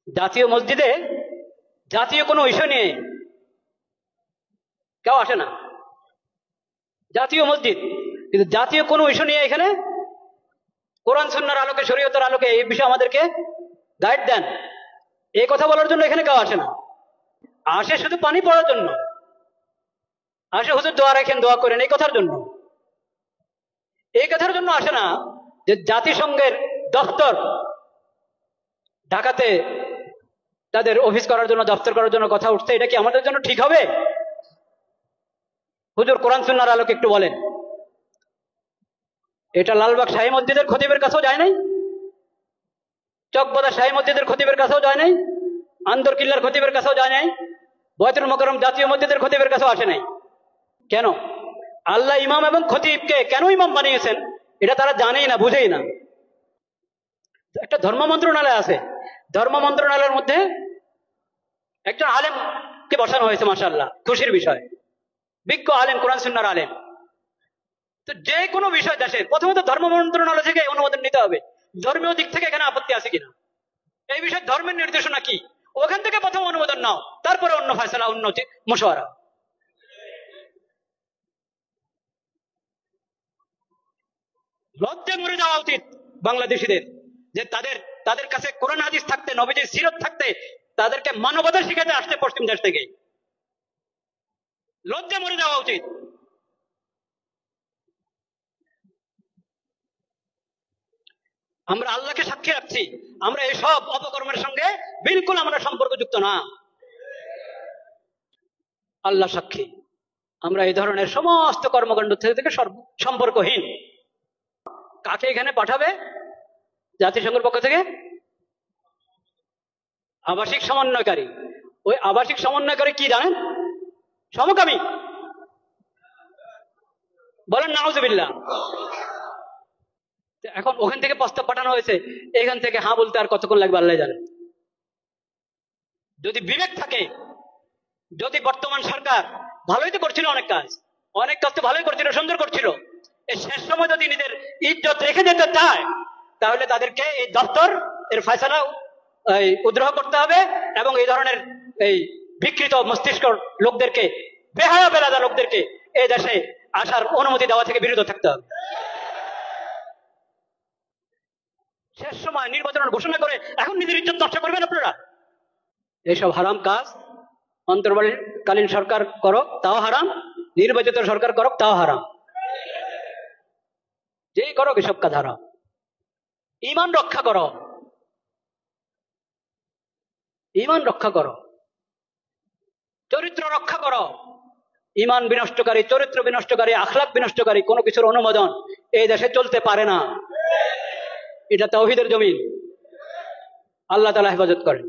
জাতীয় মসজিদে জাতীয় কোনো ইস্যু নিয়ে কেউ আসে না। জাতীয় মসজিদ, কিন্তু জাতীয় কোনো ইস্যু নিয়ে এখানে কোরআন সুন্নাহর আলোকে, শরীয়তের আলোকে এই বিষয়ে আমাদেরকে গাইড দেন, এই কথা বলার জন্য এখানে কেউ আসে না। আসে শুধু পানি পড়ার জন্য, আসে হুজুর দোয়া রাখেন, দোয়া করেন, এই কথার জন্য। এই কথার জন্য আসে না যে জাতিসংঘের দপ্তর ঢাকাতে তাদের অফিস করার জন্য, দপ্তর করার জন্য কথা উঠছে, এটা কি আমাদের জন্য ঠিক হবে? হুজুর কোরআন সুন্নাহর আলোকে একটু বলেন। এটা লালবাগ শাহী মসজিদের খতিবের কাছেও যায় নাই, চকবাজার শাহী মসজিদের খতিবের কাছেও যায় নাই, আন্দরকিল্লার খতিবের কাছেও যায় নাই, বয়তুল মোকাররম জাতীয় মসজিদের খতিবের কাছেও আসে নাই। কেন? আল্লাহ ইমাম এবং খতিবকে কেন ইমাম বানিয়েছেন এটা তারা জানেই না, বুঝেই না। একটা ধর্ম মন্ত্রণালয় আছে, ধর্ম মন্ত্রণালয়ের মধ্যে একজন আলেমকে বসানো হয়েছে, মাশাআল্লাহ, খুশির বিষয়, বিজ্ঞ আলেম, কোরআন সুন্নাহর আলেম। তো যে কোনো বিষয় দেশের প্রথমত ধর্ম মন্ত্রণালয় থেকে অনুমোদন নিতে হবে, ধর্মীয় দিক থেকে এখানে আপত্তি আছে কিনা, এই বিষয়ে ধর্মের নির্দেশনা কি, ওখান থেকে প্রথম অনুমোদন নাও, তারপরে অন্য ফয়সালা, অন্য মশওয়ারা। লজ্জা মরে যাওয়া উচিত বাংলাদেশিদের, যে তাদের কাছে কোরআন হাদিস থাকতে, নবীজির সিরত থাকতে, তাদেরকে মানবতা শিখাতে আসছে পশ্চিম দেশ থেকে। লজ্জা মরে যাওয়া উচিত। আমরা আল্লাহকে সাক্ষী রাখছি, আমরা এসব অপকর্মের সঙ্গে বিলকুল আমরা সম্পর্কযুক্ত না। আল্লাহ সাক্ষী, আমরা এই ধরনের সমস্ত কর্মকাণ্ড থেকে সম্পর্কহীন। কাকে এখানে পাঠাবে জাতিসংঘের পক্ষ থেকে? আবাসিক সমন্বয়কারী। ওই আবাসিক সমন্বয়কারী কি জানেন? সমকামী। বলেন নাউজুবিল্লাহ। এখন ওখান থেকে প্রস্তাব পাঠানো হয়েছে, এখান থেকে হ্যাঁ বলতে আর কতক্ষণ লাগবে আল্লাহ জানেন। যদি বিবেক থাকে, যদি বর্তমান সরকার ভালোই তো করছিল, অনেক কাজ তো ভালোই করছিল, সুন্দর করছিল, এই শেষ সময় যদি নিজের ইজ্জত রেখে যেতে চায়, তাহলে তাদেরকে এই দপ্তর এর ফয়সালা উদ্রহ করতে হবে, এবং এই ধরনের এই বিকৃত মস্তিষ্ক লোকদেরকে, বেহায়া বেলাদা লোকদেরকে এই দেশে আসার অনুমতি দেওয়া থেকে বিরত থাকতে হবে। শেষ সময় নির্বাচনের ঘোষণা করে এখন নিজের ইজ্জত নষ্ট করবেন আপনারা? এইসব হারাম কাজ অন্তর্বর্তীকালীন সরকার করক তাও হারাম, নির্বাচিত সরকার করক তাও হারাম, যেই করক এসব কাজ হারাম। ঈমান রক্ষা করো, ঈমান রক্ষা করো, চরিত্র রক্ষা করো। ঈমান বিনষ্টকারী, চরিত্র বিনষ্টকারী, আখলাক বিনষ্টকারী কোনো কিছুর অনুমোদন এই দেশে চলতে পারে না। এটা তাওহীদের জমিন। আল্লাহ তাআলা হেফাজত করেন।